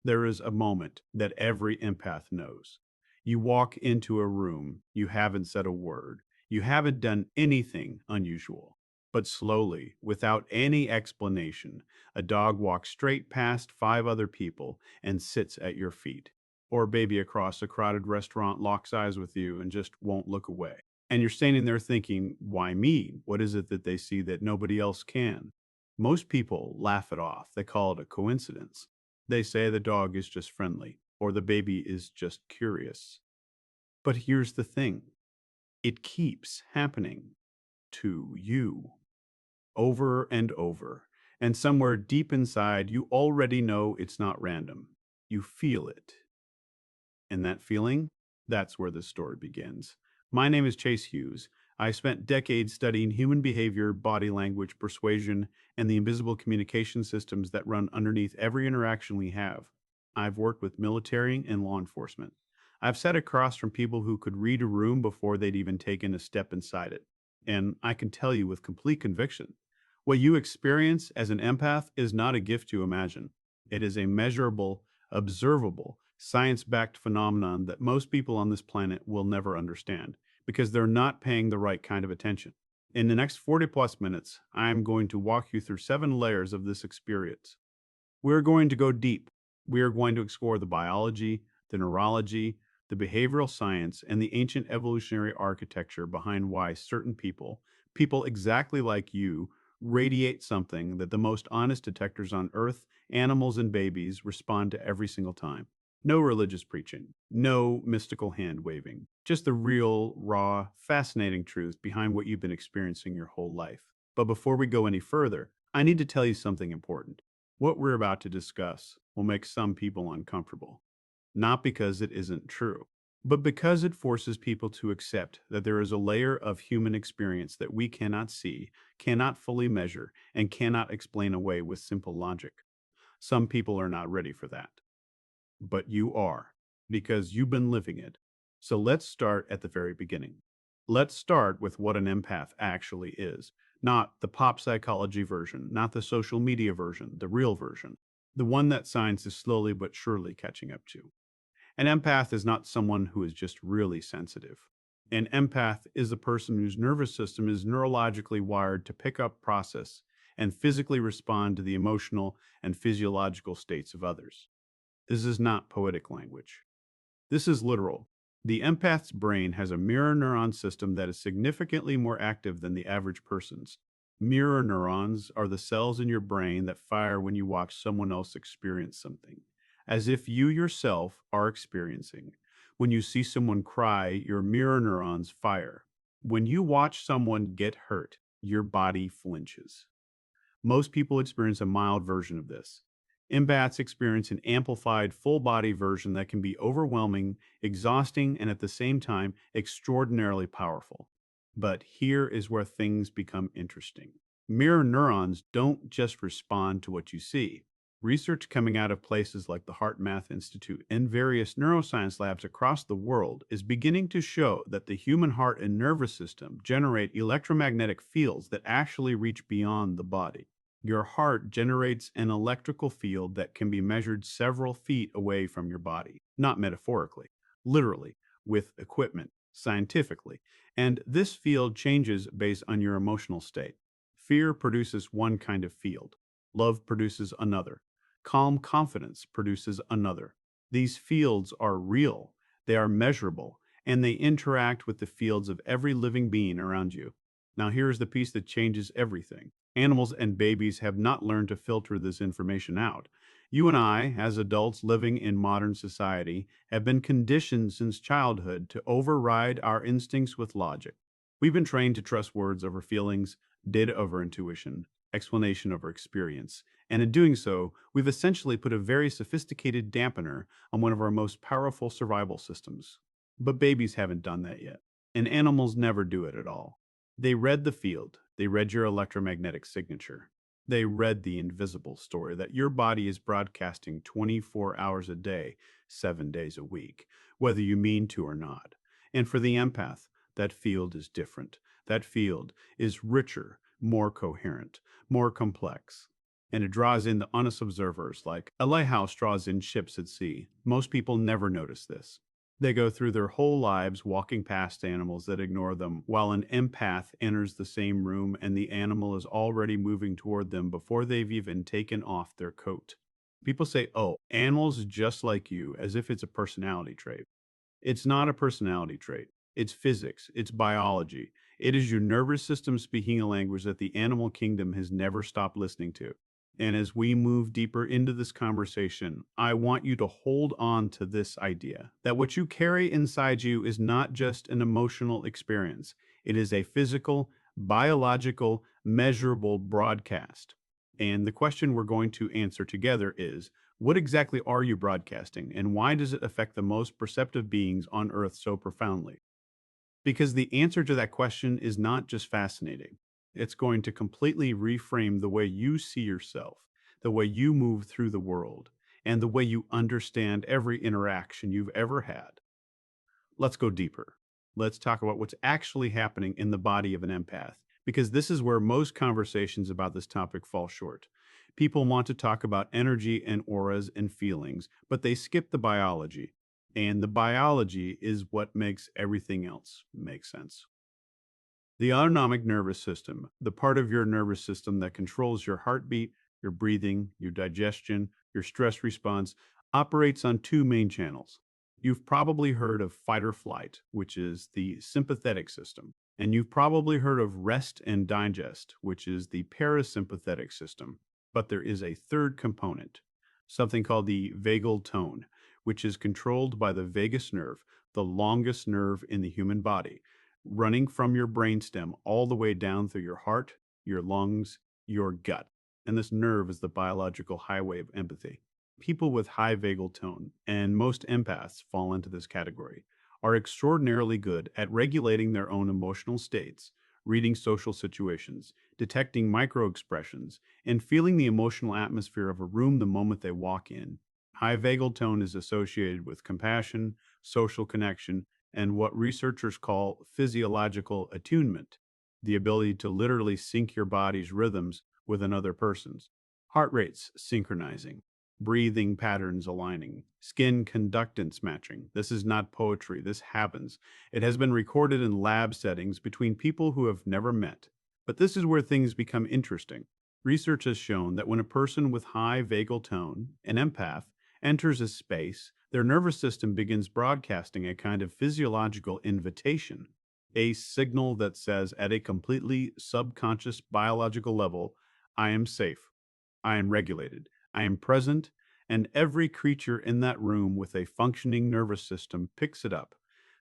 There is a moment that every empath knows. You walk into a room, you haven't said a word, you haven't done anything unusual. But slowly, without any explanation, a dog walks straight past five other people and sits at your feet. Or a baby across a crowded restaurant locks eyes with you and just won't look away. And you're standing there thinking, why me? What is it that they see that nobody else can? Most people laugh it off. They call it a coincidence. They say the dog is just friendly or the baby is just curious. But here's the thing, it keeps happening to you over and over. And somewhere deep inside, you already know it's not random. You feel it. And that feeling, that's where the story begins. My name is Chase Hughes. I spent decades studying human behavior, body language, persuasion, and the invisible communication systems that run underneath every interaction we have. I've worked with military and law enforcement. I've sat across from people who could read a room before they'd even taken a step inside it. And I can tell you with complete conviction, what you experience as an empath is not a gift you imagine. It is a measurable, observable, science backed phenomenon that most people on this planet will never understand because they're not paying the right kind of attention. In the next 40 plus minutes, I am going to walk you through 7 layers of this experience. We're going to go deep. We are going to explore the biology, the neurology, the behavioral science, and the ancient evolutionary architecture behind why certain people, people exactly like you, radiate something that the most honest detectors on Earth, animals, and babies respond to every single time. No religious preaching, no mystical hand waving, just the real, raw, fascinating truth behind what you've been experiencing your whole life. But before we go any further, I need to tell you something important. What we're about to discuss will make some people uncomfortable, not because it isn't true, but because it forces people to accept that there is a layer of human experience that we cannot see, cannot fully measure, and cannot explain away with simple logic. Some people are not ready for that, but you are, because you've been living it. So let's start at the very beginning. Let's start with what an empath actually is, not the pop psychology version, not the social media version, the real version, the one that science is slowly but surely catching up to. An empath is not someone who is just really sensitive. An empath is a person whose nervous system is neurologically wired to pick up, process, and physically respond to the emotional and physiological states of others. This is not poetic language. This is literal. The empath's brain has a mirror neuron system that is significantly more active than the average person's. Mirror neurons are the cells in your brain that fire when you watch someone else experience something, as if you yourself are experiencing. When you see someone cry, your mirror neurons fire. When you watch someone get hurt, your body flinches. Most people experience a mild version of this. Empaths experience an amplified, full body version that can be overwhelming, exhausting, and at the same time, extraordinarily powerful. But here is where things become interesting. Mirror neurons don't just respond to what you see. Research coming out of places like the Heart Math Institute and various neuroscience labs across the world is beginning to show that the human heart and nervous system generate electromagnetic fields that actually reach beyond the body. Your heart generates an electrical field that can be measured several feet away from your body, not metaphorically, literally, with equipment, scientifically. And this field changes based on your emotional state. Fear produces one kind of field, love produces another, calm confidence produces another. These fields are real, they are measurable, and they interact with the fields of every living being around you. Now, here's the piece that changes everything. Animals and babies have not learned to filter this information out. You and I, as adults living in modern society, have been conditioned since childhood to override our instincts with logic. We've been trained to trust words over feelings, data over intuition, explanation over experience. And in doing so, we've essentially put a very sophisticated dampener on one of our most powerful survival systems. But babies haven't done that yet. And animals never do it at all. They read the field. They read your electromagnetic signature. They read the invisible story that your body is broadcasting 24 hours a day, 7 days a week, whether you mean to or not. And for the empath, that field is different. That field is richer, more coherent, more complex. and it draws in the honest observers like a lighthouse draws in ships at sea. Most people never notice this. They go through their whole lives walking past animals that ignore them, while an empath enters the same room and the animal is already moving toward them before they've even taken off their coat. People say, oh, animals just like you, as if it's a personality trait. It's not a personality trait. It's physics. It's biology. It is your nervous system speaking a language that the animal kingdom has never stopped listening to. And as we move deeper into this conversation, I want you to hold on to this idea that what you carry inside you is not just an emotional experience, it is a physical, biological, measurable broadcast. And the question we're going to answer together is, what exactly are you broadcasting, and why does it affect the most perceptive beings on Earth so profoundly? Because the answer to that question is not just fascinating, it's going to completely reframe the way you see yourself, the way you move through the world, and the way you understand every interaction you've ever had. Let's go deeper. Let's talk about what's actually happening in the body of an empath, because this is where most conversations about this topic fall short. People want to talk about energy and auras and feelings, but they skip the biology. And the biology is what makes everything else make sense. The autonomic nervous system, the part of your nervous system that controls your heartbeat, your breathing, your digestion, your stress response, operates on two main channels. You've probably heard of fight or flight, which is the sympathetic system. And you've probably heard of rest and digest, which is the parasympathetic system. But there is a third component, something called the vagal tone, which is controlled by the vagus nerve, the longest nerve in the human body, running from your brainstem all the way down through your heart, your lungs, your gut. And this nerve is the biological highway of empathy. People with high vagal tone, and most empaths fall into this category, are extraordinarily good at regulating their own emotional states, reading social situations, detecting microexpressions, and feeling the emotional atmosphere of a room the moment they walk in. High vagal tone is associated with compassion, social connection, and what researchers call physiological attunement, the ability to literally sync your body's rhythms with another person's. Heart rates synchronizing, breathing patterns aligning, skin conductance matching. This is not poetry, this happens. It has been recorded in lab settings between people who have never met. But this is where things become interesting. Research has shown that when a person with high vagal tone, an empath, enters a space, their nervous system begins broadcasting a kind of physiological invitation, a signal that says at a completely subconscious biological level, I am safe, I am regulated, I am present, and every creature in that room with a functioning nervous system picks it up.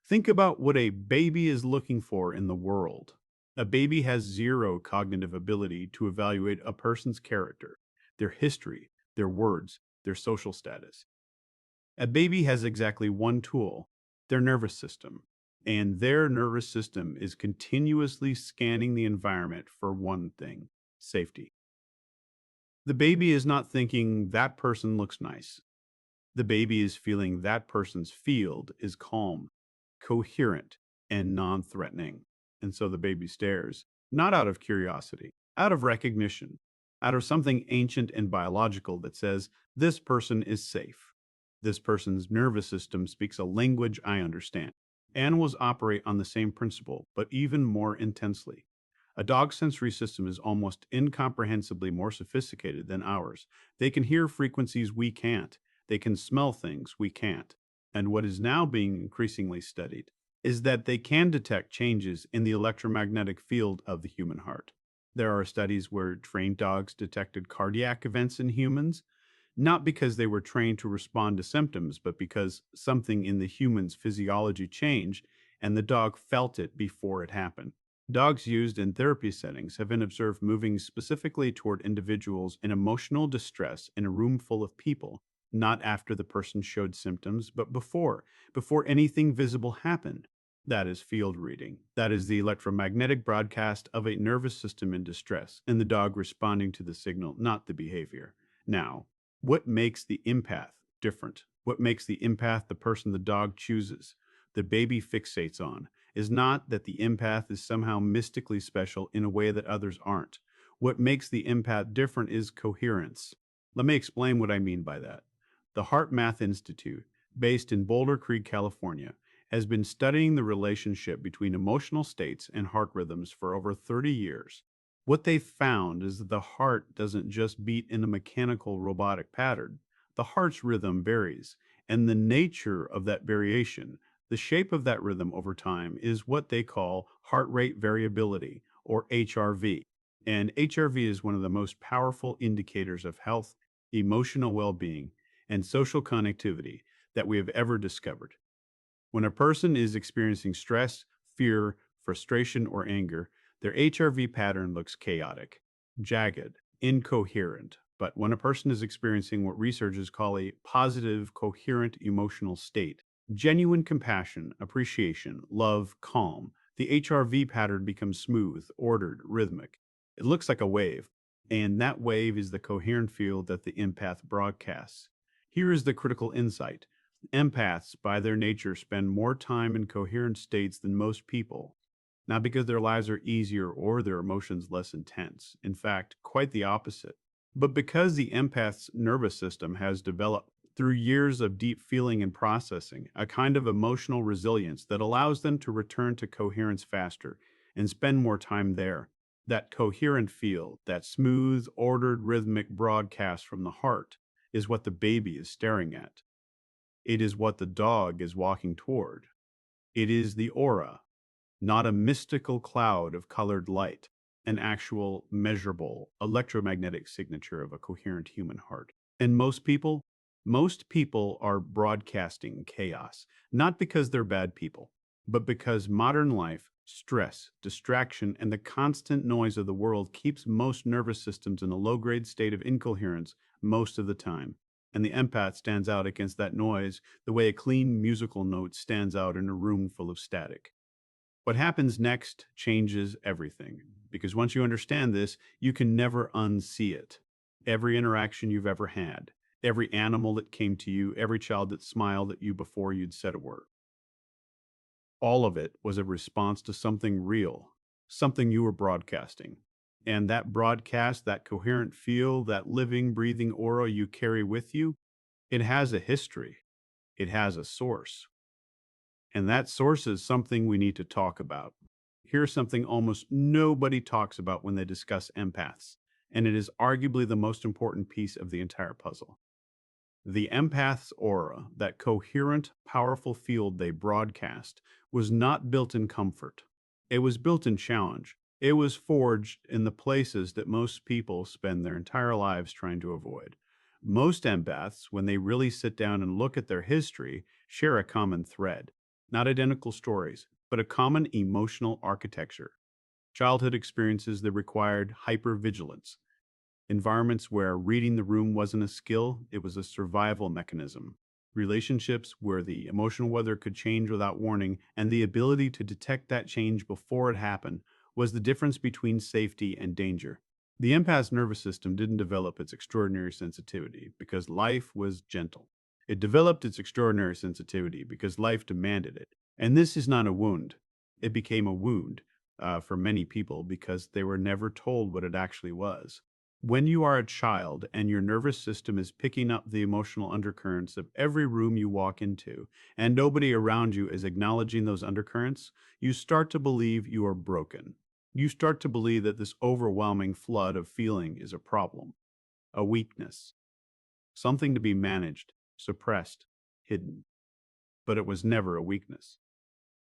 Think about what a baby is looking for in the world. A baby has zero cognitive ability to evaluate a person's character, their history, their words, their social status. A baby has exactly one tool, their nervous system, and their nervous system is continuously scanning the environment for one thing, safety. The baby is not thinking that person looks nice. The baby is feeling that person's field is calm, coherent, and non threatening. And so the baby stares, not out of curiosity, out of recognition, out of something ancient and biological that says, this person is safe. This person's nervous system speaks a language I understand. Animals operate on the same principle, but even more intensely. A dog's sensory system is almost incomprehensibly more sophisticated than ours. They can hear frequencies we can't. They can smell things we can't. And what is now being increasingly studied is that they can detect changes in the electromagnetic field of the human heart. There are studies where trained dogs detected cardiac events in humans, not because they were trained to respond to symptoms, but because something in the human's physiology changed and the dog felt it before it happened. Dogs used in therapy settings have been observed moving specifically toward individuals in emotional distress in a room full of people, not after the person showed symptoms, but before anything visible happened. That is field reading. That is the electromagnetic broadcast of a nervous system in distress, and the dog responding to the signal, not the behavior. Now, what makes the empath different? What makes the empath the person the dog chooses, the baby fixates on, is not that the empath is somehow mystically special in a way that others aren't. What makes the empath different is coherence. Let me explain what I mean by that. The Heart Math Institute, based in Boulder Creek, California, has been studying the relationship between emotional states and heart rhythms for over 30 years. What they found is that the heart doesn't just beat in a mechanical robotic pattern. The heart's rhythm varies, and the nature of that variation, the shape of that rhythm over time, is what they call heart rate variability, or HRV. And HRV is one of the most powerful indicators of health, emotional well being, and social connectivity that we have ever discovered. When a person is experiencing stress, fear, frustration, or anger, their HRV pattern looks chaotic, jagged, incoherent. But when a person is experiencing what researchers call a positive, coherent emotional state, genuine compassion, appreciation, love, calm, the HRV pattern becomes smooth, ordered, rhythmic. It looks like a wave, and that wave is the coherent field that the empath broadcasts. Here is the critical insight. Empaths, by their nature, spend more time in coherent states than most people, not because their lives are easier or their emotions less intense. In fact, quite the opposite. But because the empath's nervous system has developed through years of deep feeling and processing, a kind of emotional resilience that allows them to return to coherence faster and spend more time there. That coherent feel, that smooth, ordered, rhythmic broadcast from the heart, is what the baby is staring at. It is what the dog is walking toward. It is the aura, not a mystical cloud of colored light, an actual, measurable electromagnetic signature of a coherent human heart. And most people are broadcasting chaos, not because they're bad people, but because modern life, stress, distraction, and the constant noise of the world keeps most nervous systems in a low grade state of incoherence most of the time. And the empath stands out against that noise the way a clean musical note stands out in a room full of static. What happens next changes everything, because once you understand this, you can never unsee it. Every interaction you've ever had, every animal that came to you, every child that smiled at you before you'd said a word, all of it was a response to something real, something you were broadcasting. And that broadcast, that coherent feel, that living, breathing aura you carry with you, it has a history, it has a source. And that source is something we need to talk about. Here's something almost nobody talks about when they discuss empaths, and it is arguably the most important piece of the entire puzzle. The empath's aura, that coherent, powerful field they broadcast, was not built in comfort. It was built in challenge. It was forged in the places that most people spend their entire lives trying to avoid. Most empaths, when they really sit down and look at their history, share a common thread. Not identical stories, but a common emotional architecture. Childhood experiences that required hypervigilance, environments where reading the room wasn't a skill, it was a survival mechanism. Relationships where the emotional weather could change without warning, and the ability to detect that change before it happened was the difference between safety and danger. The empath's nervous system didn't develop its extraordinary sensitivity because life was gentle. It developed its extraordinary sensitivity because life demanded it. And this is not a wound. It became a wound for many people because they were never told what it actually was. When you are a child and your nervous system is picking up the emotional undercurrents of every room you walk into, and nobody around you is acknowledging those undercurrents, you start to believe you are broken. You start to believe that this overwhelming flood of feeling is a problem, a weakness, something to be managed, suppressed, hidden. But it was never a weakness.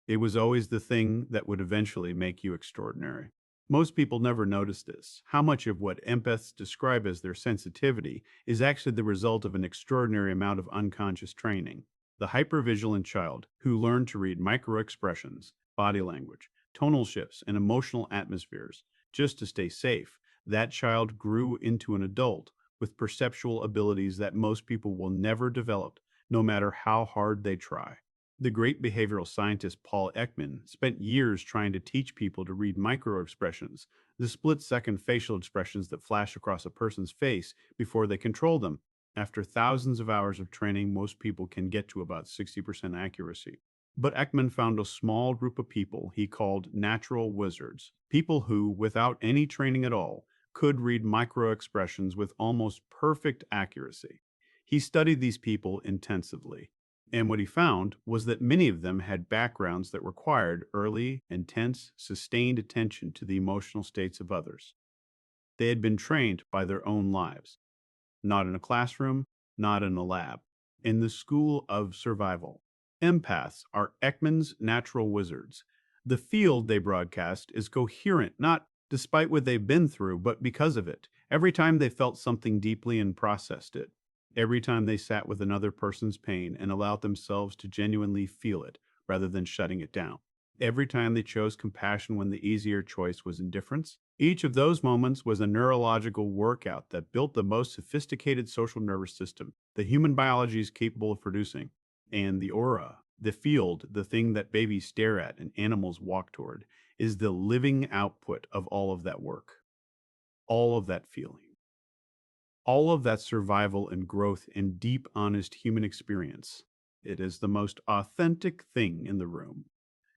It was always the thing that would eventually make you extraordinary. Most people never notice this. How much of what empaths describe as their sensitivity is actually the result of an extraordinary amount of unconscious training. The hypervigilant child who learned to read microexpressions, body language, tonal shifts, and emotional atmospheres just to stay safe, that child grew into an adult with perceptual abilities that most people will never develop, no matter how hard they try. The great behavioral scientist Paul Ekman spent years trying to teach people to read microexpressions, the split-second facial expressions that flash across a person's face before they control them. After thousands of hours of training, most people can get to about 60% accuracy. But Ekman found a small group of people he called natural wizards, people who, without any training at all, could read microexpressions with almost perfect accuracy. He studied these people intensively, and what he found was that many of them had backgrounds that required early, intense, sustained attention to the emotional states of others. They had been trained by their own lives, not in a classroom, not in a lab, in the school of survival. Empaths are Ekman's natural wizards. The field they broadcast is coherent, not despite what they've been through, but because of it. Every time they felt something deeply and processed it, every time they sat with another person's pain and allowed themselves to genuinely feel it rather than shutting it down. Every time they chose compassion when the easier choice was indifference. Each of those moments was a neurological workout that built the most sophisticated social nervous system that human biology is capable of producing. And the aura, the field, the thing that babies stare at and animals walk toward, is the living output of all of that work, all of that feeling, all of that survival and growth and deep, honest human experience. It is the most authentic thing in the room.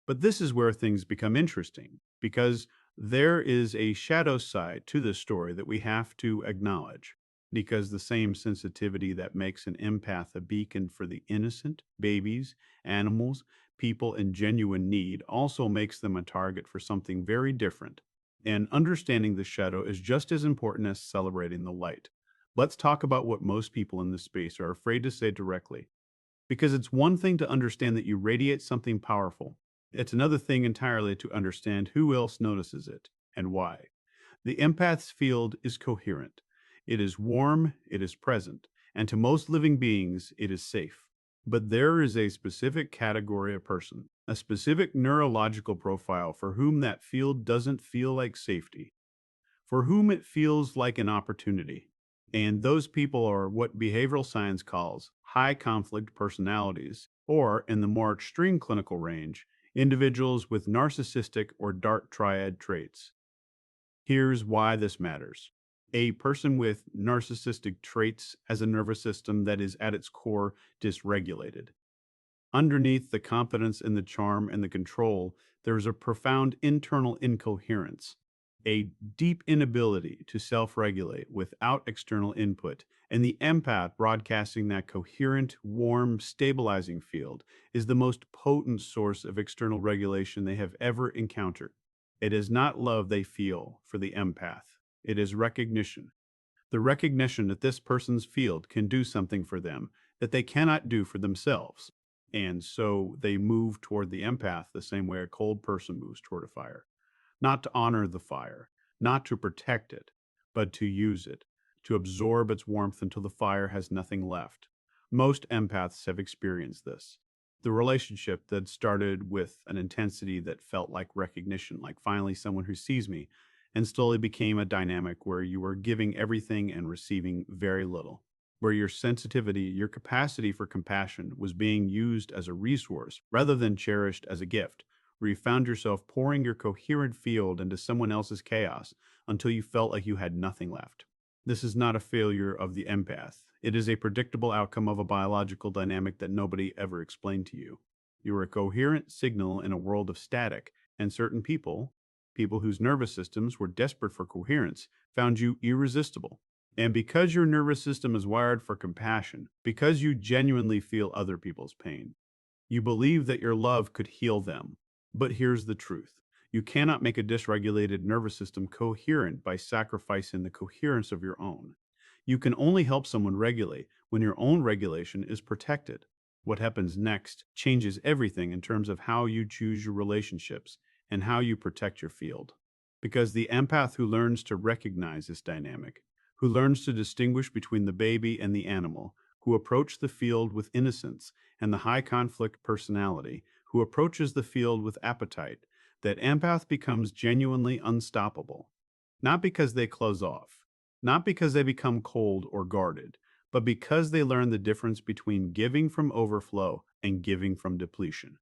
But this is where things become interesting because there is a shadow side to this story that we have to acknowledge. Because the same sensitivity that makes an empath a beacon for the innocent, babies, animals, people in genuine need, also makes them a target for something very different. And understanding the shadow is just as important as celebrating the light. Let's talk about what most people in this space are afraid to say directly. Because it's one thing to understand that you radiate something powerful. It's another thing entirely to understand who else notices it and why. The empath's field is coherent. It is warm, it is present, and to most living beings, it is safe. But there is a specific category of person, a specific neurological profile for whom that field doesn't feel like safety, for whom it feels like an opportunity. And those people are what behavioral science calls high conflict personalities, or in the more extreme clinical range, individuals with narcissistic or dark triad traits. Here's why this matters. A person with narcissistic traits has a nervous system that is at its core dysregulated. Underneath the confidence and the charm and the control, there is a profound internal incoherence, a deep inability to self regulate without external input. And the empath broadcasting that coherent, warm, stabilizing field is the most potent source of external regulation they have ever encountered. It is not love they feel for the empath, it is recognition. The recognition that this person's field can do something for them that they cannot do for themselves. And so they move toward the empath the same way a cold person moves toward a fire. Not to honor the fire, not to protect it, but to use it, to absorb its warmth until the fire has nothing left. Most empaths have experienced this. The relationship that started with an intensity that felt like recognition, like finally someone who sees me, and slowly became a dynamic where you were giving everything and receiving very little, where your sensitivity, your capacity for compassion was being used as a resource rather than cherished as a gift, where you found yourself pouring your coherent field into someone else's chaos until you felt like you had nothing left. This is not a failure of the empath. It is a predictable outcome of a biological dynamic that nobody ever explained to you. You are a coherent signal in a world of static, and certain people, people whose nervous systems were desperate for coherence, found you irresistible. And because your nervous system is wired for compassion, because you genuinely feel other people's pain, you believe that your love could heal them. But here's the truth. You cannot make a dysregulated nervous system coherent by sacrificing the coherence of your own. You can only help someone regulate when your own regulation is protected. What happens next changes everything in terms of how you choose your relationships and how you protect your field. Because the empath who learns to recognize this dynamic, who learns to distinguish between the baby and the animal, who approach the field with innocence, and the high conflict personality, who approaches the field with appetite, that empath becomes genuinely unstoppable. Not because they close off, not because they become cold or guarded, but because they learn the difference between giving from overflow and giving from depletion,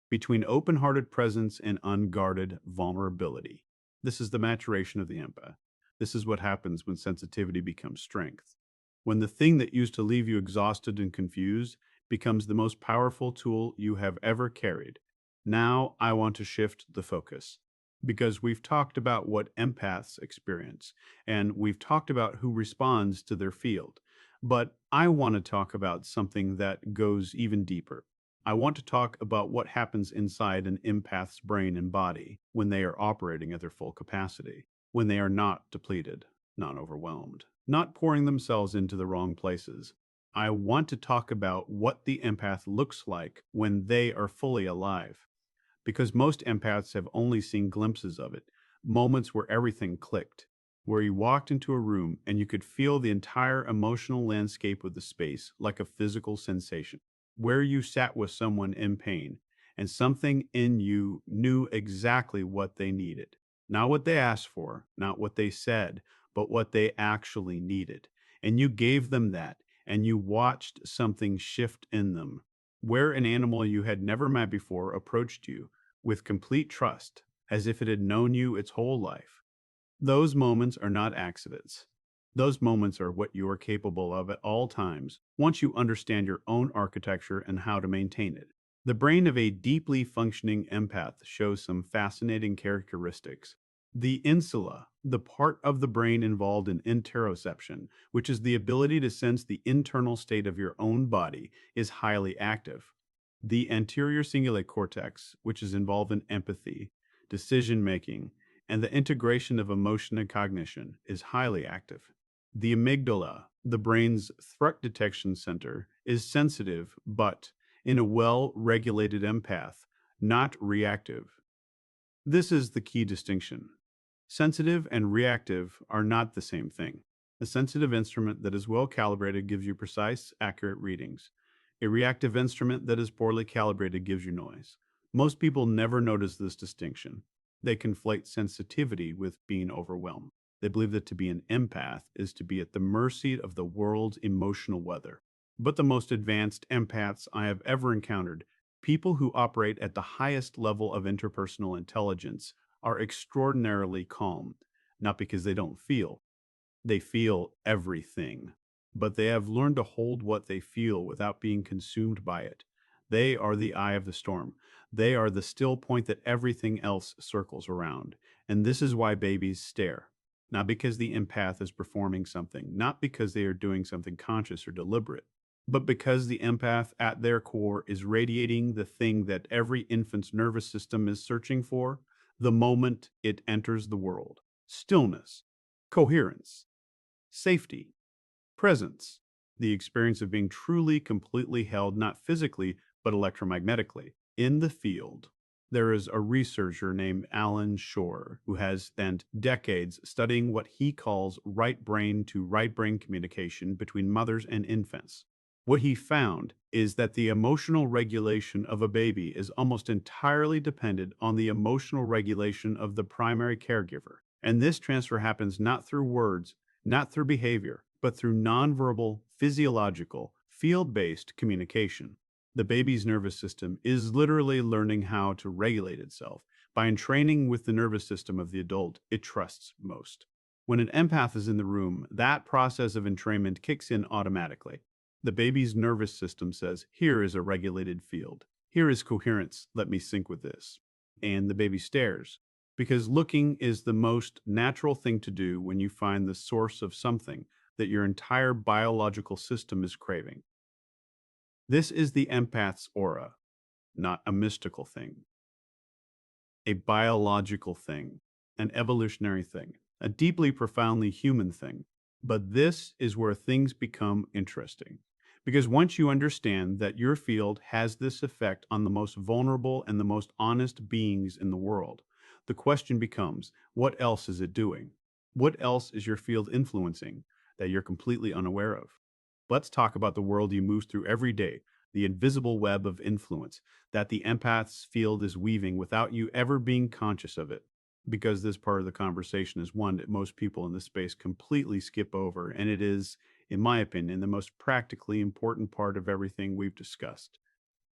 between open hearted presence and unguarded vulnerability. This is the maturation of the empath. This is what happens when sensitivity becomes strength. When the thing that used to leave you exhausted and confused becomes the most powerful tool you have ever carried. Now I want to shift the focus. because we've talked about what empaths experience and we've talked about who responds to their field. But I want to talk about something that goes even deeper. I want to talk about what happens inside an empath's brain and body when they are operating at their full capacity, when they are not depleted, not overwhelmed, not pouring themselves into the wrong places. I want to talk about what the empath looks like when they are fully alive, because most empaths have only seen glimpses of it, moments where everything clicked, where you walked into a room and you could feel the entire emotional landscape of the space like a physical sensation, where you sat with someone in pain and something in you knew exactly what they needed. Not what they asked for, not what they said, but what they actually needed. And you gave them that, and you watched something shift in them, where an animal you had never met before approached you with complete trust, as if it had known you its whole life. Those moments are not accidents. Those moments are what you are capable of at all times once you understand your own architecture and how to maintain it. The brain of a deeply functioning empath shows some fascinating characteristics. The insula, the part of the brain involved in interoception, which is the ability to sense the internal state of your own body, is highly active. The anterior cingulate cortex, which is involved in empathy, decision making, and the integration of emotion and cognition, is highly active. The amygdala, the brain's threat detection center, is sensitive, but in a well regulated empath, not reactive. This is the key distinction. Sensitive and reactive are not the same thing. A sensitive instrument that is well calibrated gives you precise, accurate readings. A reactive instrument that is poorly calibrated gives you noise. Most people never notice this distinction. They conflate sensitivity with being overwhelmed. They believe that to be an empath is to be at the mercy of the world's emotional weather. But the most advanced empaths I have ever encountered, people who operate at the highest level of interpersonal intelligence, are extraordinarily calm, not because they don't feel. They feel everything, but they have learned to hold what they feel without being consumed by it. They are the eye of the storm. They are the still point that everything else circles around. And this is why babies stare. Not because the empath is performing something, not because they are doing something conscious or deliberate, but because the empath at their core is radiating the thing that every infant's nervous system is searching for the moment it enters the world: stillness, coherence, safety, presence, the experience of being truly, completely held, not physically, but electromagnetically, in the field. There is a researcher named Alan Shore who has spent decades studying what he calls right brain to right brain communication between mothers and infants. What he found is that the emotional regulation of a baby is almost entirely dependent on the emotional regulation of the primary caregiver. And this transfer happens not through words, not through behavior, but through nonverbal, physiological, field based communication. The baby's nervous system is literally learning how to regulate itself by entraining with the nervous system of the adult it trusts most. When an empath is in the room, that process of entrainment kicks in automatically. The baby's nervous system says, "Here is a regulated field. Here is coherence. Let me sync with this." And the baby stares, because looking is the most natural thing to do when you find the source of something that your entire biological system is craving. This is the empath's aura, not a mystical thing, a biological thing, an evolutionary thing, a deeply, profoundly human thing. But this is where things become interesting. Because once you understand that your field has this effect on the most vulnerable and the most honest beings in the world, the question becomes, what else is it doing? What else is your field influencing that you're completely unaware of? Let's talk about the world you move through every day, the invisible web of influence that the empath's field is weaving without you ever being conscious of it. Because this part of the conversation is one that most people in this space completely skip over, and it is, in my opinion, the most practically important part of everything we've discussed.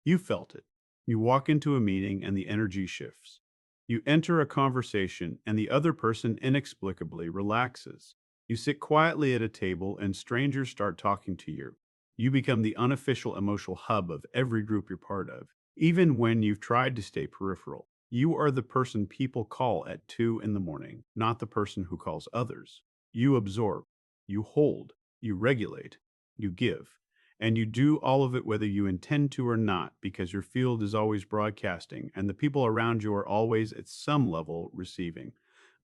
You felt it. You walk into a meeting and the energy shifts. You enter a conversation and the other person inexplicably relaxes. You sit quietly at a table and strangers start talking to you. You become the unofficial emotional hub of every group you're part of, even when you've tried to stay peripheral. You are the person people call at 2 in the morning, not the person who calls others. You absorb, you hold, you regulate, you give. And you do all of it whether you intend to or not, because your field is always broadcasting and the people around you are always at some level receiving.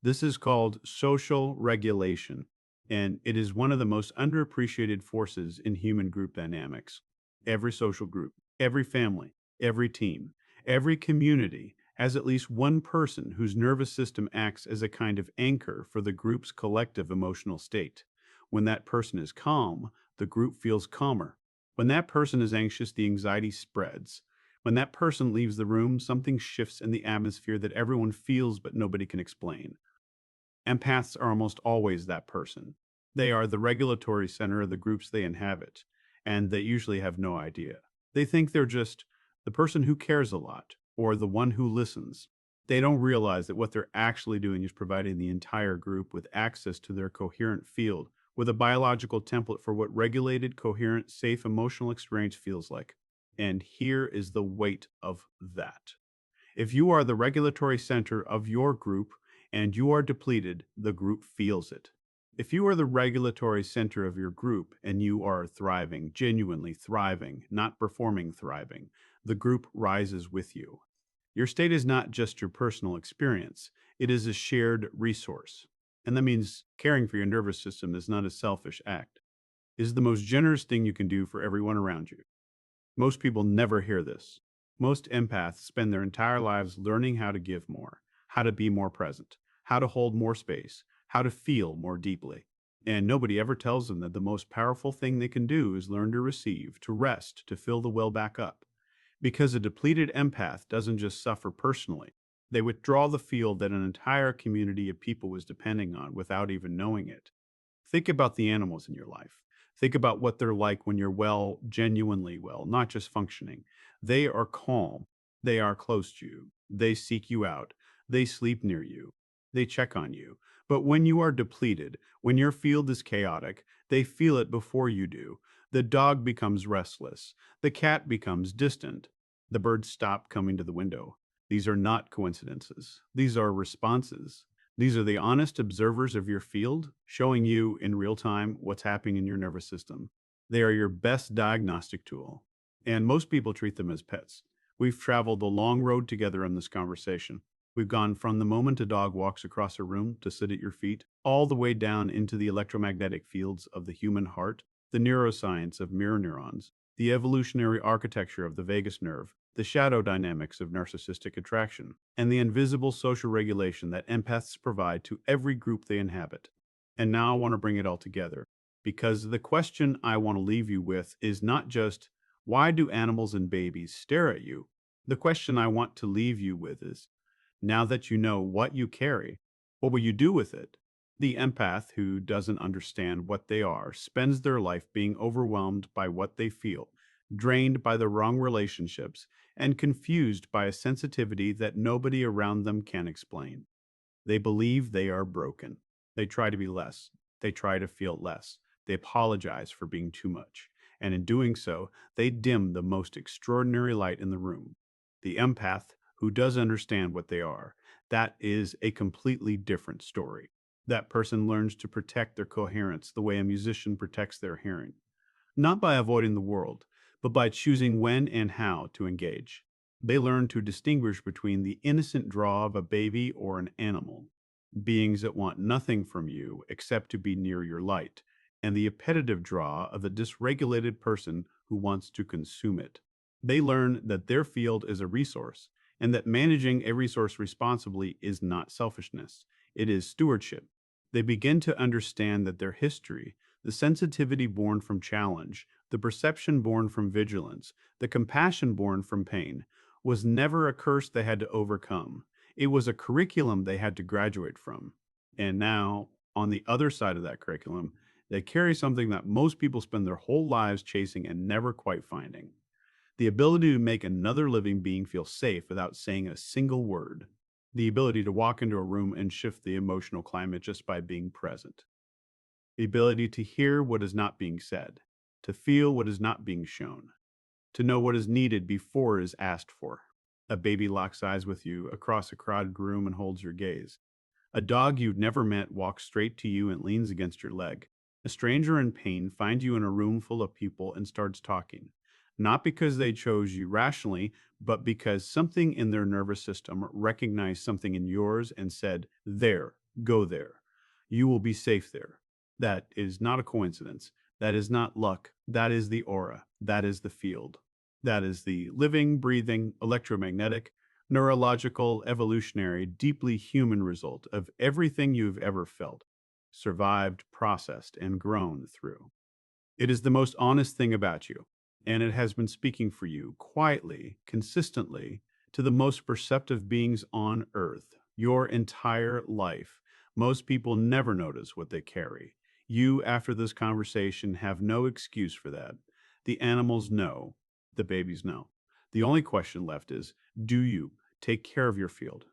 This is called social regulation, and it is one of the most underappreciated forces in human group dynamics. Every social group, every family, every team, every community has at least one person whose nervous system acts as a kind of anchor for the group's collective emotional state. When that person is calm, the group feels calmer. When that person is anxious, the anxiety spreads. When that person leaves the room, something shifts in the atmosphere that everyone feels but nobody can explain. Empaths are almost always that person. They are the regulatory center of the groups they inhabit, and they usually have no idea. They think they're just the person who cares a lot or the one who listens. They don't realize that what they're actually doing is providing the entire group with access to their coherent field, with a biological template for what regulated, coherent, safe emotional experience feels like. And here is the weight of that. If you are the regulatory center of your group and you are depleted, the group feels it. If you are the regulatory center of your group and you are thriving, genuinely thriving, not performing thriving, the group rises with you. Your state is not just your personal experience, it is a shared resource. And that means caring for your nervous system is not a selfish act. It is the most generous thing you can do for everyone around you. Most people never hear this. Most empaths spend their entire lives learning how to give more, how to be more present, how to hold more space, how to feel more deeply. And nobody ever tells them that the most powerful thing they can do is learn to receive, to rest, to fill the well back up. Because a depleted empath doesn't just suffer personally, they withdraw the field that an entire community of people was depending on without even knowing it. Think about the animals in your life. Think about what they're like when you're well, genuinely well, not just functioning. They are calm. They are close to you. They seek you out. They sleep near you. They check on you. But when you are depleted, when your field is chaotic, they feel it before you do. The dog becomes restless. The cat becomes distant. The birds stop coming to the window. These are not coincidences. These are responses. These are the honest observers of your field, showing you in real time what's happening in your nervous system. They are your best diagnostic tool, and most people treat them as pets. We've traveled the long road together in this conversation. We've gone from the moment a dog walks across a room to sit at your feet, all the way down into the electromagnetic fields of the human heart, the neuroscience of mirror neurons, the evolutionary architecture of the vagus nerve, the shadow dynamics of narcissistic attraction, and the invisible social regulation that empaths provide to every group they inhabit. And now I want to bring it all together, because the question I want to leave you with is not just, why do animals and babies stare at you? The question I want to leave you with is, now that you know what you carry, what will you do with it? The empath who doesn't understand what they are spends their life being overwhelmed by what they feel, drained by the wrong relationships, and confused by a sensitivity that nobody around them can explain. They believe they are broken. They try to be less. They try to feel less. They apologize for being too much. And in doing so, they dim the most extraordinary light in the room. The empath who does understand what they are, that is a completely different story. That person learns to protect their coherence the way a musician protects their hearing, not by avoiding the world, but by choosing when and how to engage. They learn to distinguish between the innocent draw of a baby or an animal, beings that want nothing from you except to be near your light, and the appetitive draw of a dysregulated person who wants to consume it. They learn that their field is a resource, and that managing a resource responsibly is not selfishness, it is stewardship. They begin to understand that their history, the sensitivity born from challenge, the perception born from vigilance, the compassion born from pain, was never a curse they had to overcome. It was a curriculum they had to graduate from. And now, on the other side of that curriculum, they carry something that most people spend their whole lives chasing and never quite finding: the ability to make another living being feel safe without saying a single word, the ability to walk into a room and shift the emotional climate just by being present, the ability to hear what is not being said, to feel what is not being shown, to know what is needed before it is asked for. A baby locks eyes with you across a crowded room and holds your gaze. A dog you'd never met walks straight to you and leans against your leg. A stranger in pain finds you in a room full of people and starts talking. Not because they chose you rationally, but because something in their nervous system recognized something in yours and said, "There, go there. You will be safe there." That is not a coincidence. That is not luck. That is the aura. That is the field. That is the living, breathing, electromagnetic, neurological, evolutionary, deeply human result of everything you've ever felt, survived, processed, and grown through. It is the most honest thing about you, and it has been speaking for you quietly, consistently, to the most perceptive beings on earth your entire life. Most people never notice what they carry. You, after this conversation, have no excuse for that. The animals know, the babies know. The only question left is, do you take care of your field?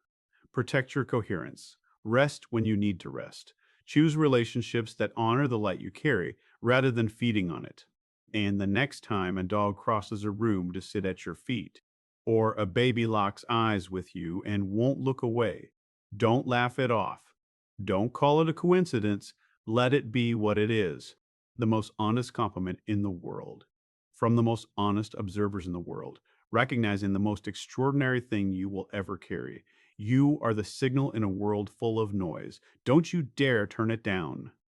Protect your coherence. Rest when you need to rest. Choose relationships that honor the light you carry rather than feeding on it. And the next time a dog crosses a room to sit at your feet, or a baby locks eyes with you and won't look away, don't laugh it off. Don't call it a coincidence. Let it be what it is, the most honest compliment in the world, from the most honest observers in the world, recognizing the most extraordinary thing you will ever carry. You are the signal in a world full of noise. Don't you dare turn it down.